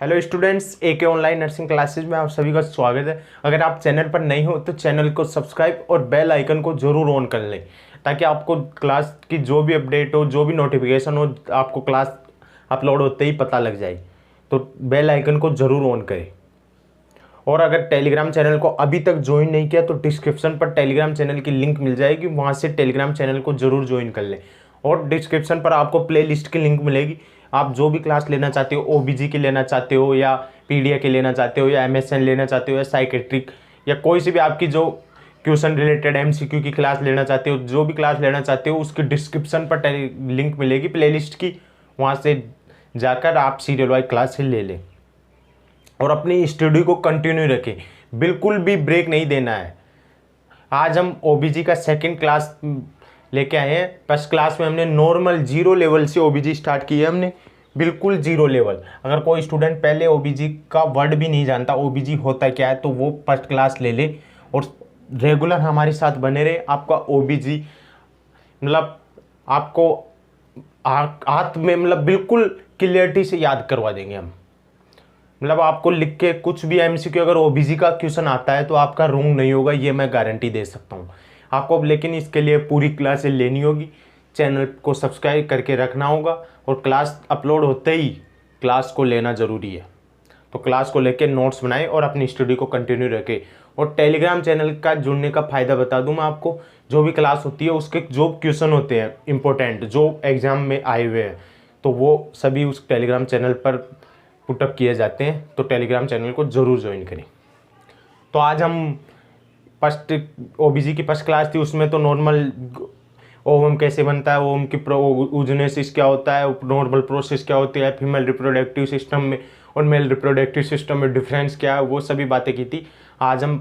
Hello students, एके online nursing classes में आप सभी का स्वागत है। अगर आप चैनल पर नए हो तो चैनल को सब्सक्राइब और बेल आइकन को जरूर ऑन कर लें ताकि आपको क्लास की जो भी अपडेट हो, जो भी नोटिफिकेशन हो, आपको क्लास अपलोड होते ही पता लग जाए। तो बेल आइकन को ज़रूर ऑन करें। और अगर टेलीग्राम चैनल को अभी तक ज्वाइन नहीं किया तो डिस्क्रिप्शन पर टेलीग्राम चैनल की लिंक मिल जाएगी, वहाँ से टेलीग्राम चैनल को ज़रूर ज्वाइन कर लें। और डिस्क्रिप्शन पर आपको प्ले लिस्ट की लिंक मिलेगी। आप जो भी क्लास लेना चाहते हो, ओबीजी की लेना चाहते हो या पीडीए की लेना चाहते हो या एमएसएन लेना चाहते हो या साइकेट्रिक या कोई सी भी आपकी जो क्वेश्चन रिलेटेड एमसीक्यू की क्लास लेना चाहते हो, जो भी क्लास लेना चाहते हो उसकी डिस्क्रिप्शन पर लिंक मिलेगी प्ले लिस्ट की, वहाँ से जाकर आप सीरियल वाइज क्लास से ले लें। और अपनी स्टडी को कंटिन्यू रखें, बिल्कुल भी ब्रेक नहीं देना है। आज हम ओबीजी का सेकंड क्लास लेके आए हैं। फर्स्ट क्लास में हमने नॉर्मल जीरो लेवल से ओबीजी स्टार्ट की है, हमने बिल्कुल जीरो लेवल। अगर कोई स्टूडेंट पहले ओबीजी का वर्ड भी नहीं जानता, ओबीजी होता क्या है, तो वो फर्स्ट क्लास ले ले और रेगुलर हमारे साथ बने रहे। आपका ओबीजी मतलब आपको हाथ में मतलब बिल्कुल क्लियरिटी से याद करवा देंगे हम। मतलब आपको लिख के कुछ भी एमसीक्यू अगर ओबीजी का क्वेश्चन आता है तो आपका रॉन्ग नहीं होगा, ये मैं गारंटी दे सकता हूँ आपको। लेकिन इसके लिए पूरी क्लासें लेनी होगी, चैनल को सब्सक्राइब करके रखना होगा और क्लास अपलोड होते ही क्लास को लेना ज़रूरी है। तो क्लास को लेके नोट्स बनाएं और अपनी स्टडी को कंटिन्यू रखें। और टेलीग्राम चैनल का जुड़ने का फ़ायदा बता दूं मैं आपको। जो भी क्लास होती है उसके जो क्वेश्चन होते हैं इंपॉर्टेंट, जो एग्ज़ाम में आए हुए हैं, तो वो सभी उस टेलीग्राम चैनल पर पुटअप किए जाते हैं। तो टेलीग्राम चैनल को ज़रूर ज्वाइन करें। तो आज हम फर्स्ट ओबीजी की फर्स्ट क्लास थी, उसमें तो नॉर्मल ओवम कैसे बनता है, ओवम की ओजोनेसिस क्या होता है, नॉर्मल प्रोसेस क्या होती है, फीमेल रिप्रोडक्टिव सिस्टम में और मेल रिप्रोडक्टिव सिस्टम में डिफरेंस क्या है, वो सभी बातें की थी। आज हम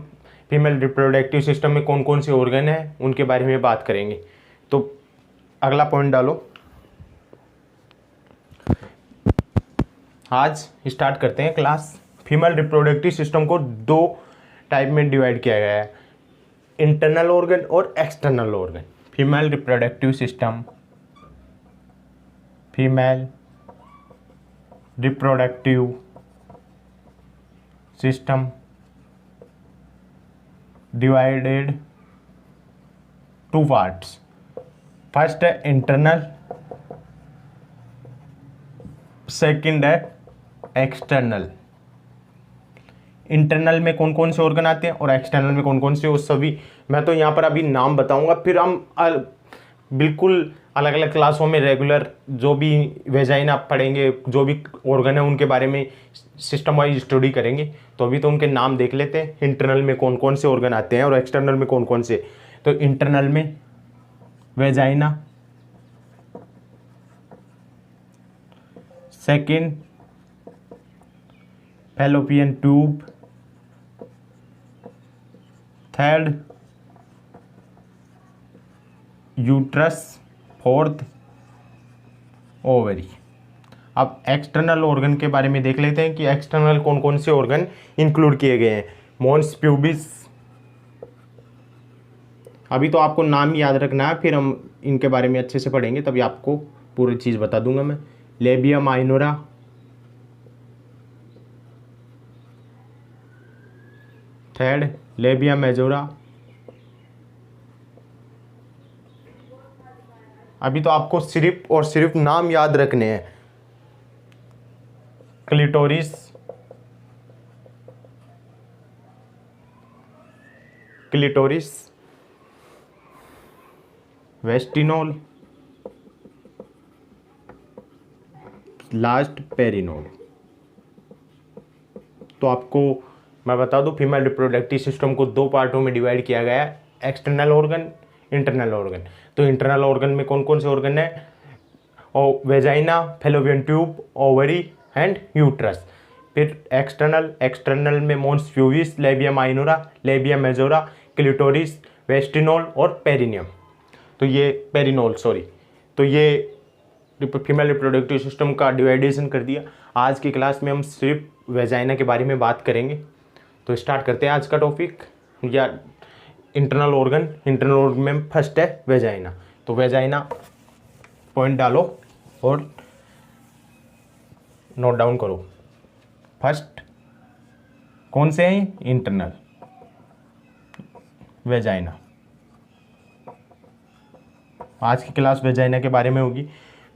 फीमेल रिप्रोडक्टिव सिस्टम में कौन कौन से ऑर्गन हैं उनके बारे में बात करेंगे। तो अगला पॉइंट डालो। आज स्टार्ट करते हैं क्लास। फीमेल रिप्रोडक्टिव सिस्टम को दो टाइप में डिवाइड किया गया है, इंटरनल ऑर्गन और external organ. Female reproductive system, female reproductive system divided two parts. First है इंटरनल, सेकंड है एक्सटर्नल। इंटरनल में कौन कौन से ऑर्गन आते हैं और एक्सटर्नल में कौन कौन से, वो सभी मैं तो यहाँ पर अभी नाम बताऊंगा, फिर हम बिल्कुल अलग अलग क्लासों में रेगुलर जो भी वेजाइना पढ़ेंगे, जो भी ऑर्गन है उनके बारे में सिस्टम वाइज स्टडी करेंगे। तो अभी तो उनके नाम देख लेते हैं, इंटरनल में कौन कौन से ऑर्गन आते हैं और एक्सटर्नल में कौन कौन से। तो इंटरनल में vagina, second fallopian tube, third uterus, fourth ovary. अब एक्सटर्नल ऑर्गन के बारे में देख लेते हैं कि एक्सटर्नल कौन कौन से ऑर्गन इंक्लूड किए गए हैं। मॉन्स प्यूबिस, अभी तो आपको नाम ही याद रखना है, फिर हम इनके बारे में अच्छे से पढ़ेंगे तभी आपको पूरी चीज़ बता दूंगा मैं। Labia minora, third labia majora. अभी तो आपको सिर्फ और सिर्फ नाम याद रखने हैं। Clitoris, clitoris, vestibule, last perineum. तो आपको मैं बता दूं, फीमेल रिप्रोडक्टिव सिस्टम को दो पार्टों में डिवाइड किया गया है, एक्सटर्नल ऑर्गन, इंटरनल ऑर्गन। तो इंटरनल ऑर्गन में कौन कौन से ऑर्गन है, और vagina, fallopian tube, ovary and uterus. फिर एक्सटर्नल में mons pubis, labia minora, labia majora, clitoris, vestibule और पेरिनियम। तो ये पेरिनोल, सॉरी। तो ये फीमेल रिप्रोडक्टिव सिस्टम का डिवाइडेशन कर दिया। आज की क्लास में हम सिर्फ वेजाइना के बारे में बात करेंगे। तो स्टार्ट करते हैं आज का टॉपिक, या इंटरनल ऑर्गन। इंटरनल ऑर्गन में फर्स्ट है वेजाइना। तो वेजाइना पॉइंट डालो और नोट डाउन करो। फर्स्ट कौन से हैं? Internal vagina. आज की क्लास वेजाइना के बारे में होगी।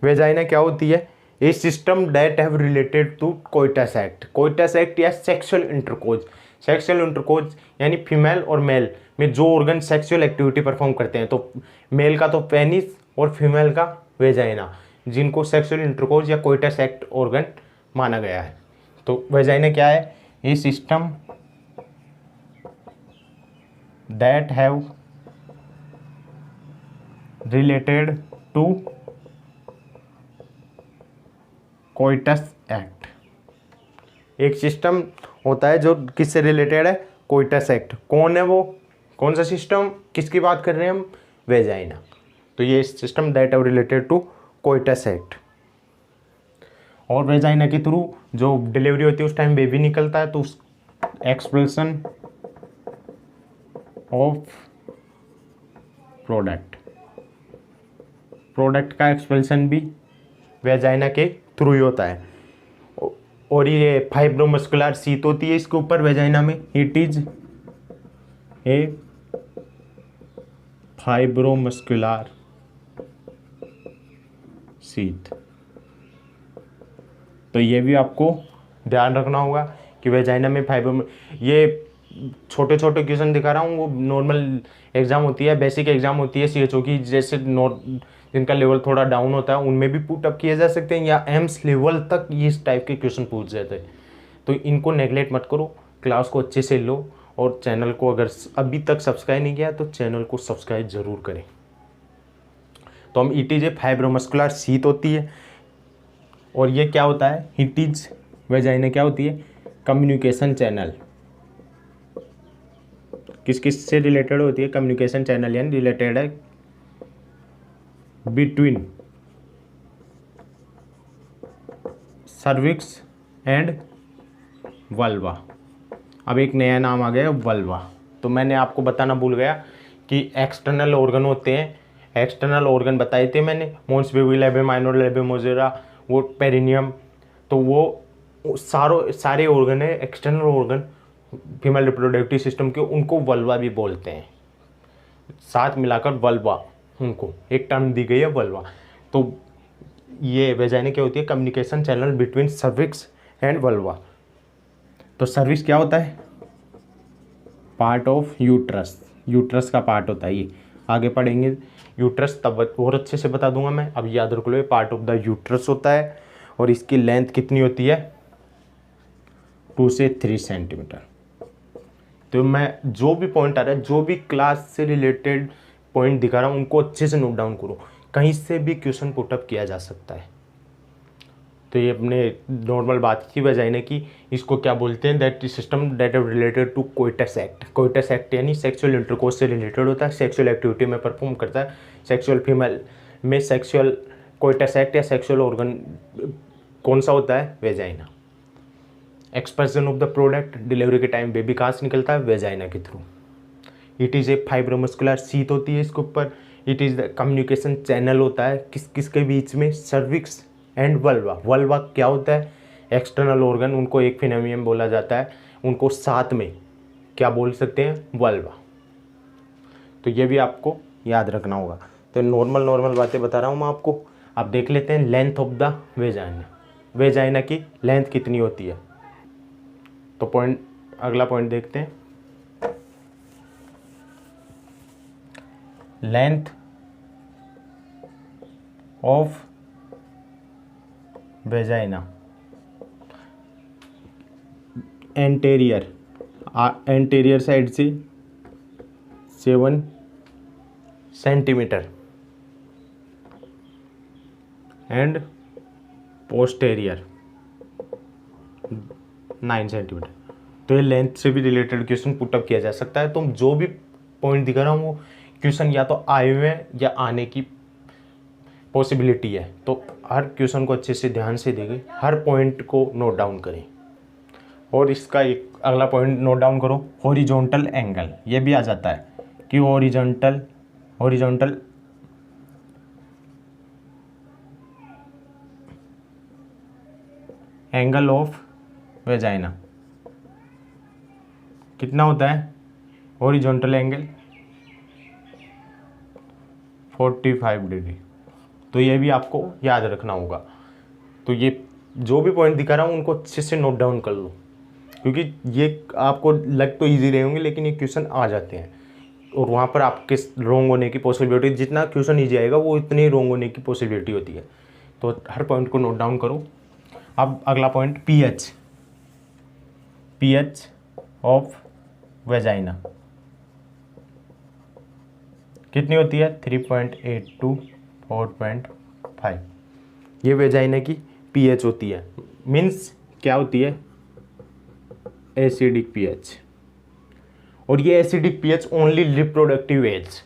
वेजाइना क्या होती है? A system that have related to coitus act. Coitus act या सेक्सुअल इंटरकोर्स। सेक्सुअल इंटरकोर्स यानी फीमेल और मेल में जो ऑर्गन सेक्सुअल एक्टिविटी परफॉर्म करते हैं, तो मेल का तो पेनिस और फीमेल का वेजाइना, जिनको सेक्सुअल इंटरकोर्स या कोइटस एक्ट ऑर्गन माना गया है। तो वेजाइना क्या है? A system that have related to coitus act. एक सिस्टम होता है जो किससे रिलेटेड है? Coitus act. कौन है वो? कौन सा सिस्टम? किसकी बात कर रहे हैं हम? वेजाइना। तो ये system that have related to coitus act. और वेजाइना के थ्रू जो डिलीवरी होती है उस टाइम बेबी निकलता है, तो उस एक्सप्रेशन ऑफ प्रोडक्ट, प्रोडक्ट का एक्सप्रेशन भी वेजाइना के थ्रू ही होता है। और ये फाइब्रोमस्कुलर सीट होती है इसके ऊपर वेजाइना में। It is a fibromuscular seat. तो ये भी आपको ध्यान रखना होगा कि वेजाइना में ये छोटे छोटे क्वेश्चन दिखा रहा हूँ, वो नॉर्मल एग्जाम होती है, बेसिक एग्जाम होती है सीएचओ की, जैसे जिनका लेवल थोड़ा डाउन होता है उनमें भी पुट अप किए जा सकते हैं, या एम्स लेवल तक इस टाइप के क्वेश्चन पूछ जाते हैं। तो इनको नेगलेक्ट मत करो, क्लास को अच्छे से लो, और चैनल को अगर अभी तक सब्सक्राइब नहीं किया तो चैनल को सब्सक्राइब जरूर करें। तो हम it is a fibromuscular sheet होती है। और ये क्या होता है? इट इज वेजाइना क्या होती है? Communication channel. किस किस से रिलेटेड होती है? कम्युनिकेशन चैनल, यानी रिलेटेड है बिटवीन सर्विक्स एंड वल्वा। अब एक नया नाम आ गया, वल्वा। तो मैंने आपको बताना भूल गया कि एक्सटर्नल ऑर्गन होते हैं। एक्सटर्नल ऑर्गन बताए थे मैंने, मोन्स बेबी लेबे माइनर लेबे मोजेरा, वो पेरिनियम। तो वो सारे ऑर्गन है, external organ female reproductive system के, उनको वल्वा भी बोलते हैं। साथ मिलाकर वल्वा, उनको एक टर्म दी गई है वल्वा। तो ये वेजाइना क्या होती है? Communication channel between cervix and vulva. तो सर्विक्स क्या होता है? Part of uterus. यूट्रस का पार्ट होता है ये। आगे पढ़ेंगे यूट्रस तब और अच्छे से बता दूंगा मैं। अब याद रख लो, ये पार्ट ऑफ द यूट्रस होता है, और इसकी लेंथ कितनी होती है? 2 से 3 सेंटीमीटर। तो मैं जो भी पॉइंट आ रहा है, जो भी क्लास से रिलेटेड पॉइंट दिखा रहा हूँ, उनको अच्छे से नोट डाउन करो, कहीं से भी क्वेश्चन पुटअप किया जा सकता है। तो ये अपने नॉर्मल बात की वेजाइना की, इसको क्या बोलते हैं? That system that is related to coitus act. Coitus act यानी सेक्सुअल इंटरकोर्स से रिलेटेड होता है, सेक्सुअल एक्टिविटी में परफॉर्म करता है। सेक्सुअल फीमेल में सेक्सुअल कोइटस एक्ट या सेक्सुअल ऑर्गन कौन सा होता है? Vagina. Expression of the product, delivery के टाइम बेबी कहाँ से निकलता है? वेजाइना के through. It is a fibromuscular sheet होती है इसके ऊपर। It is the communication channel होता है किस किस के बीच में? Cervix and vulva. वल्वा क्या होता है? एक्सटर्नल ऑर्गन, उनको एक फिनोमियन बोला जाता है, उनको साथ में क्या बोल सकते हैं? वल्वा। तो ये भी आपको याद रखना होगा। तो नॉर्मल बातें बता रहा हूँ मैं आपको। अब देख लेते हैं length of the vagina. Vagina की लेंथ कितनी होती है? तो अगला पॉइंट देखते हैं। Length of vagina anterior side से 7 सेंटीमीटर एंड पोस्टेरियर 9 सेंटीमीटर। तो ये लेंथ से भी रिलेटेड क्वेश्चन पुटअप किया जा सकता है। तो जो भी पॉइंट दिखा रहा हूँ वो क्वेश्चन या तो आए हुए हैं या आने की पॉसिबिलिटी है। तो हर क्वेश्चन को अच्छे से ध्यान से देखें, हर पॉइंट को नोट डाउन करें। और इसका एक अगला पॉइंट नोट डाउन करो, हॉरिजॉन्टल एंगल। ये भी आ जाता है कि हॉरिजॉन्टल एंगल ऑफ वेजाइना कितना होता है? Horizontal angle 45 degree. तो ये भी आपको याद रखना होगा। तो ये जो भी पॉइंट दिखा रहा हूँ उनको अच्छे से नोट डाउन कर लो, क्योंकि ये आपको लग तो इजी रहे होंगे लेकिन ये क्वेश्चन आ जाते हैं और वहाँ पर आपके रॉन्ग होने की पॉसिबिलिटी, जितना क्वेश्चन ईजी आएगा वो इतनी रॉन्ग होने की पॉसिबिलिटी होती है। तो हर पॉइंट को नोट डाउन करो। अब अगला पॉइंट पीएच ऑफ वेजाइना कितनी होती है? 3.8 to 4.5। ये वेजाइना की पीएच होती है। मीन्स क्या होती है? Acidic pH. और ये acidic pH only reproductive age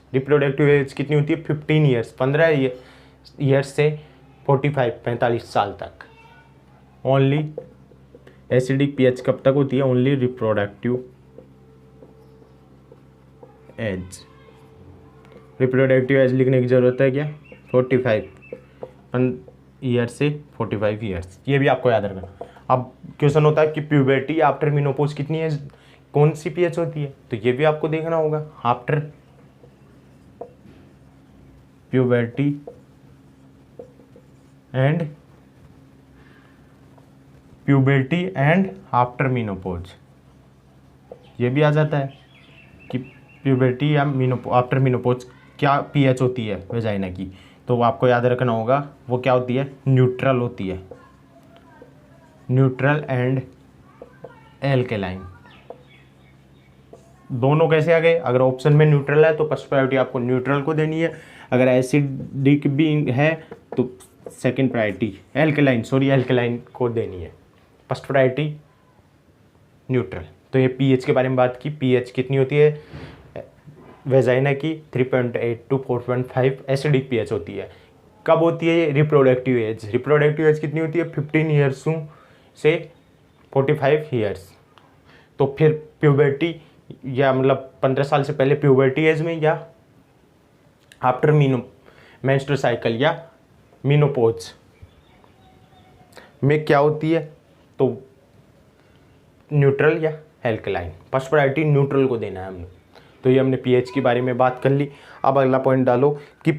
कितनी होती है? 15 ईयर्स, 15 ईयर्स से 45 साल तक। ओनली एसिडिक पीएच कब तक होती है? Only reproductive age. Reproductive age लिखने की ज़रूरत है क्या? 45 ईयर से 45 ईयर्स। ये भी आपको याद रखना। अब क्वेश्चन होता है कि प्यूबर्टी आफ्टर मेनोपॉज कितनी है, कौन सी पीएच होती है? तो ये भी आपको देखना होगा। After puberty and after menopause, ये भी आ जाता है कि प्यूबर्टी या आफ्टर मेनोपॉज क्या पीएच होती है वेजाइना की। तो आपको याद रखना होगा वो क्या होती है? न्यूट्रल होती है। Neutral and alkaline. दोनों कैसे आ गए? अगर ऑप्शन में न्यूट्रल है तो फर्स्ट प्रायोरिटी आपको न्यूट्रल को देनी है, अगर एसिडिक भी है तो सेकंड प्रायोरिटी एल्केलाइन को देनी है। First priority neutral. तो ये पीएच के बारे में बात की। पीएच कितनी होती है वेजाइना की? 3.8 to 4.5 एसिडिक पीएच होती है। कब होती है? रिप्रोडक्टिव एज कितनी होती है? 15 ईयर्स से 45 ईयर्स। तो फिर प्यूबर्टी या मतलब 15 साल से पहले प्यूबर्टी एज में, या आफ्टर मेंस्ट्रुअल साइकिल या मेनोपॉज में क्या होती है? तो न्यूट्रल या एल्कलाइन। फर्स्ट प्रायोरिटी न्यूट्रल को देना है हमने। तो ये हमने पीएच के बारे में बात कर ली। अब अगला पॉइंट डालो कि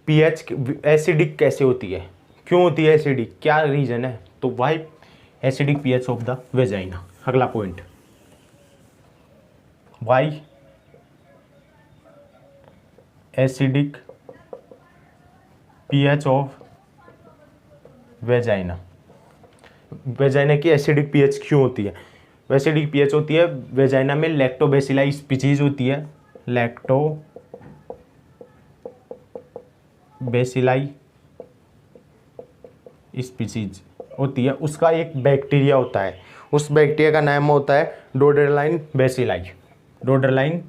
पीएच एसिडिक कैसे होती है, क्यों होती है एसिडिक, क्या रीजन है? तो why acidic pH of the vagina. अगला point, why acidic pH of vagina. Vagina की एसिडिक पीएच क्यों होती है? एसिडिक पीएच होती है वेजाइना में लैक्टोबैसिलाई स्पीशीज होती है। लैक्टोबैसिलाई स्पीशीज होती है, उसका एक बैक्टीरिया होता है, उस बैक्टीरिया का नाम होता है डोडेरलाइन बेसिलाई। डोडेरलाइन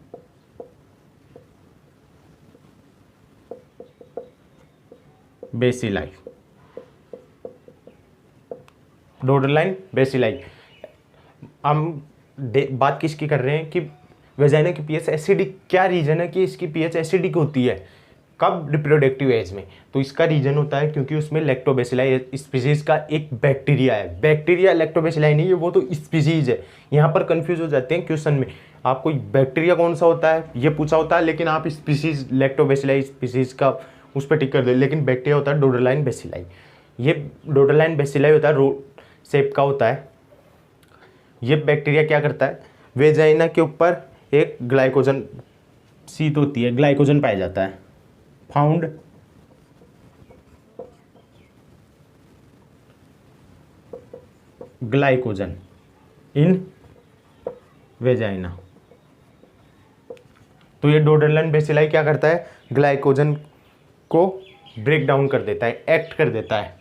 बेसिलाई। डोडेरलाइन बेसिलाई। हम बात किसकी कर रहे हैं कि वेजाइना की पीएच एसिडिक, क्या रीजन है कि इसकी पीएच एसिडिक होती है? कब? रिप्रोडक्टिव एज में। तो इसका रीजन होता है क्योंकि उसमें लैक्टोबैसिलाई स्पीशीज का एक बैक्टीरिया है। बैक्टीरिया लैक्टोबैसिलाई नहीं है, वो तो स्पीशीज है। यहाँ पर कंफ्यूज हो जाते हैं क्वेश्चन में, आपको बैक्टीरिया कौन सा होता है ये पूछा होता है, लेकिन आप स्पीशीज लैक्टोबैसिलाई स्पीशीज का उस पर टिक कर दे, लेकिन बैक्टीरिया होता है डोडेरलाइन बेसिलाई। ये डोडेरलाइन बेसिलाई होता है, रो शेप का होता है। ये बैक्टीरिया क्या करता है? वेजाइना के ऊपर एक ग्लाइकोजन शीट होती है, ग्लाइकोजन पाया जाता है। फाउंड ग्लाइकोजन इन वेजाइना। तो ये डोडेरलाइन बेसिलाई क्या करता है? ग्लाइकोजन को ब्रेक डाउन कर देता है, एक्ट कर देता है।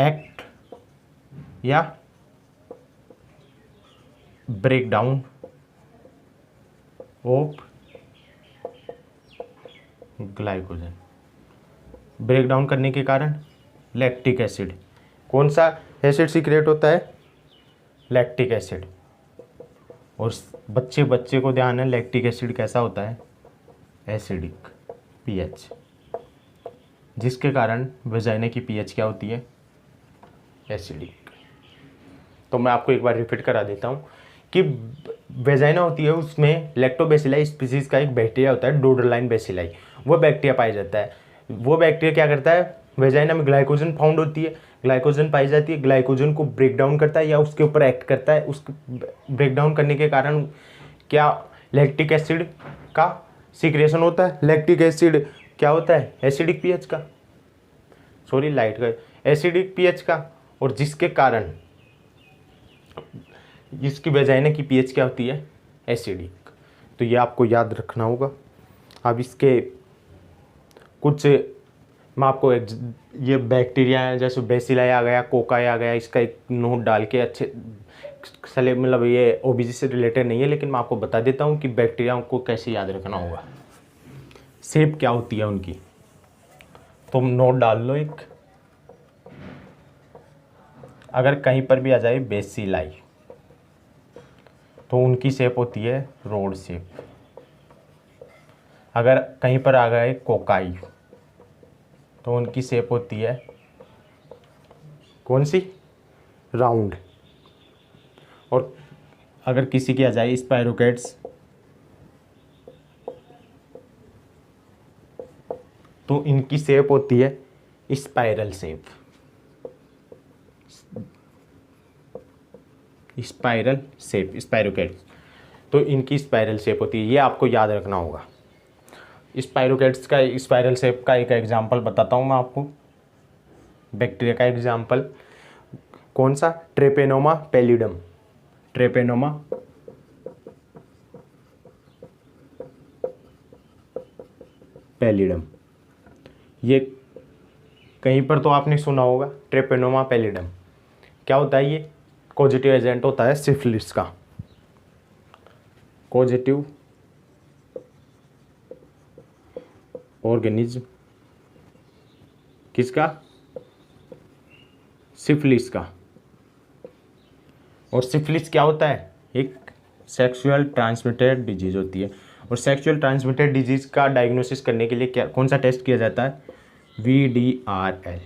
एक्ट या break down of glycogen. Break down करने के कारण लैक्टिक एसिड, कौन सा एसिड सीक्रेट होता है? Lactic acid. और बच्चे को ध्यान है, लैक्टिक एसिड कैसा होता है? एसिडिक पीएच, जिसके कारण वेजाइना की पीएच क्या होती है? एसिडिक। तो मैं आपको एक बार रिपीट करा देता हूँ कि वेजाइना होती है, उसमें लैक्टोबैसिलाई स्पीसीज का एक बैक्टीरिया होता है, डोडरलाइन बेसिलाई, वो बैक्टीरिया पाया जाता है। वो बैक्टीरिया क्या करता है, वेजाइना में ग्लाइकोजन फाउंड होती है, ग्लाइकोजन पाई जाती है, ग्लाइकोजन को ब्रेक डाउन करता है या उसके ऊपर एक्ट करता है। उस ब्रेक डाउन करने के कारण क्या लैक्टिक एसिड का सीक्रेशन होता है। लैक्टिक एसिड क्या होता है, एसिडिक पीएच का, सॉरी लाइट का, एसिडिक पीएच का, और जिसके कारण इसकी वेजाइना की पीएच क्या होती है, एसिडिक। तो ये आपको याद रखना होगा। अब इसके कुछ मैं आपको ये बैक्टीरिया है, जैसे बेसिलाई आ गया, कोकाई आ गया, इसका एक नोट डाल के अच्छे सले, मतलब ये ओबीजी से रिलेटेड नहीं है, लेकिन मैं आपको बता देता हूँ कि बैक्टीरिया को कैसे याद रखना होगा, शेप क्या होती है उनकी। तुम नोट डाल लो एक, अगर कहीं पर भी आ जाए बेसिलाई तो उनकी शेप होती है रोड शेप। अगर कहीं पर आ गए कोकाई तो उनकी शेप होती है कौन सी, राउंड। और अगर किसी की आ जाए स्पाइरोकेट्स तो इनकी शेप होती है spiral shape, spiral shape, spirochaetes तो इनकी स्पाइरल शेप होती है। ये आपको याद रखना होगा। स्पाइरोकेट्स का स्पाइरल शेप का एक एग्जांपल बताता हूँ मैं आपको, बैक्टीरिया का एग्जांपल कौन सा, ट्रेपेनोमा पैलिडम, ट्रेपेनोमा पैलिडम। ये कहीं पर तो आपने सुना होगा, ट्रेपेनोमा पैलिडम क्या होता है, ये कॉजेटिव एजेंट होता है सिफिलिस का, कॉजेटिव ऑर्गेनिज्म किसका, सिफिलिस का। और सिफिलिस क्या होता है, एक सेक्सुअल ट्रांसमिटेड डिजीज होती है। और सेक्सुअल ट्रांसमिटेड डिजीज का डायग्नोसिस करने के लिए क्या, कौन सा टेस्ट किया जाता है, VDRL।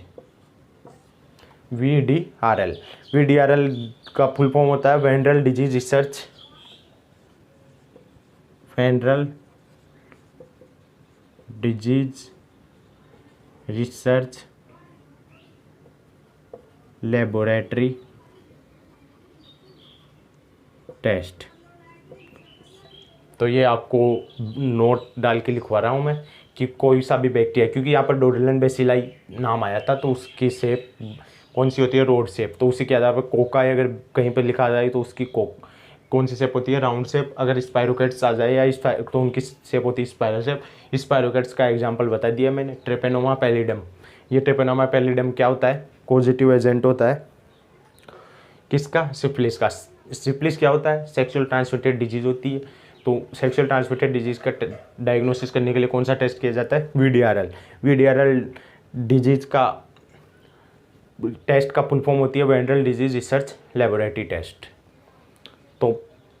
VDRL, VDRL का फुल फॉर्म होता है venereal disease research, venereal disease research laboratory test. तो ये आपको नोट डाल के लिखवा रहा हूँ मैं कि कोई सा भी बैक्टीरिया, क्योंकि यहाँ पर डोडरलाइन बेसिलाई नाम आया था, तो उसकी शेप कौन सी होती है, रोड शेप। तो उसी के आधार पर कोकाई अगर कहीं पर लिखा जाए तो उसकी कौन सी शेप होती है, राउंड शेप। अगर स्पाइरोकेट्स आ जाए या तो उनकी शेप होती है स्पाइरल शेप। स्पाइरोकेट्स का एग्जांपल बता दिया मैंने, ट्रेपेनोमा पैलिडम। ये ट्रेपेनोमा पैलिडम क्या होता है, पॉजिटिव एजेंट होता है किसका, सिफिलिस का। सिफिलिस क्या होता है, सेक्सुअल ट्रांसमिटेड डिजीज होती है। तो सेक्सुअल ट्रांसमिटेड डिजीज का डायग्नोसिस करने के लिए कौन सा टेस्ट किया जाता है, VDRL। VDRL डिजीज का टेस्ट का फुल फॉर्म होती है venereal disease research laboratory test. तो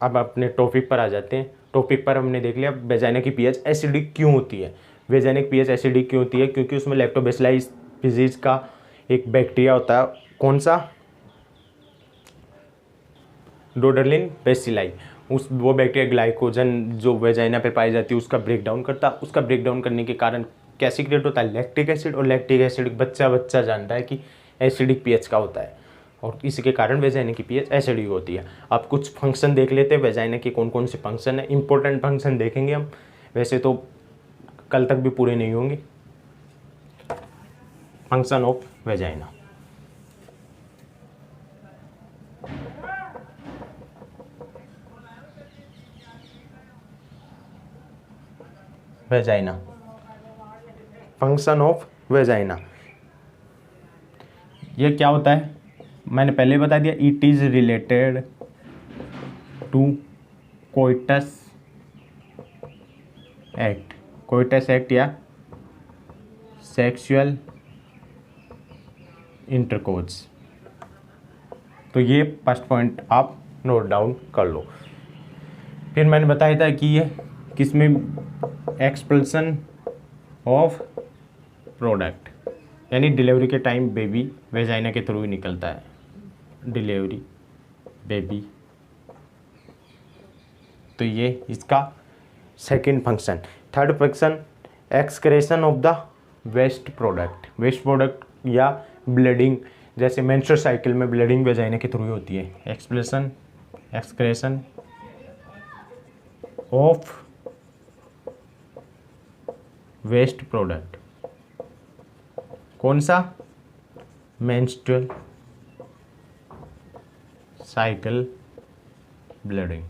अब अपने टॉपिक पर आ जाते हैं। टॉपिक पर हमने देख लिया वेजाइना की पीएच एसिडिक क्यों होती है। वेजाइनिक पीएच एसिडिक क्यों होती है, क्योंकि उसमें लैक्टोबैसिलाई स्पीसीज का एक बैक्टीरिया होता है, कौन सा, डोडरलिन बेसिलाई। वो बैक्टीरिया ग्लाइकोजन जो वेजाइना पे पाई जाती है उसका ब्रेक डाउन करता है। उसका ब्रेक डाउन करने के कारण क्या सीक्रेट होता है, लैक्टिक एसिड। और लैक्टिक एसिड बच्चा जानता है कि एसिडिक पीएच का होता है, और इसी के कारण वेजाइना की पीएच एसिडिक होती है। आप कुछ फंक्शन देख लेते हैं वेजाइना के, कौन कौन से फंक्शन है, इंपॉर्टेंट फंक्शन देखेंगे हम, वैसे तो कल तक भी पूरे नहीं होंगे। Function of vagina, vagina, function of vagina ये क्या होता है, मैंने पहले बता दिया, it is related to coitus act, coitus act या सेक्सुअल इंटरकोर्स। तो ये फर्स्ट पॉइंट आप नोट डाउन कर लो। फिर मैंने बताया था कि ये किसमें, एक्सपल्सन ऑफ प्रोडक्ट, यानी डिलीवरी के टाइम बेबी वेजाइना के थ्रू ही निकलता है, डिलीवरी बेबी। तो ये इसका second function. Third function excretion of the waste product. Waste product या ब्लीडिंग, जैसे मेंस्ट्रुअल साइकिल में ब्लीडिंग वेजाइना के थ्रू होती है। Excretion of waste product. कौन सा? Menstrual cycle bleeding.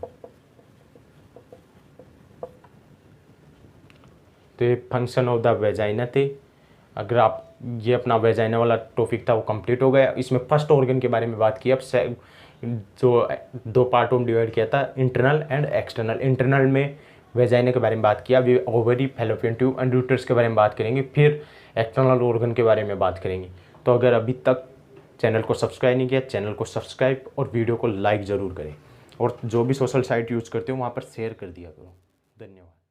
तो ये फंक्शन ऑफ द वेजाइना थे। अगर आप ये अपना वेजाइना वाला टॉपिक था वो कंप्लीट हो गया। इसमें फर्स्ट ऑर्गन के बारे में बात की। अब जो दो पार्टों में डिवाइड किया था, इंटरनल एंड एक्सटर्नल। इंटरनल में वेजाइना के बारे में बात किया, अभी ovary, fallopian tube and uterus के बारे में बात करेंगे, फिर एक्सटर्नल ऑर्गन के बारे में बात करेंगे। तो अगर अभी तक चैनल को सब्सक्राइब नहीं किया, चैनल को सब्सक्राइब और वीडियो को लाइक ज़रूर करें, और जो भी सोशल साइट यूज़ करते हो वहाँ पर शेयर कर दिया करो। धन्यवाद।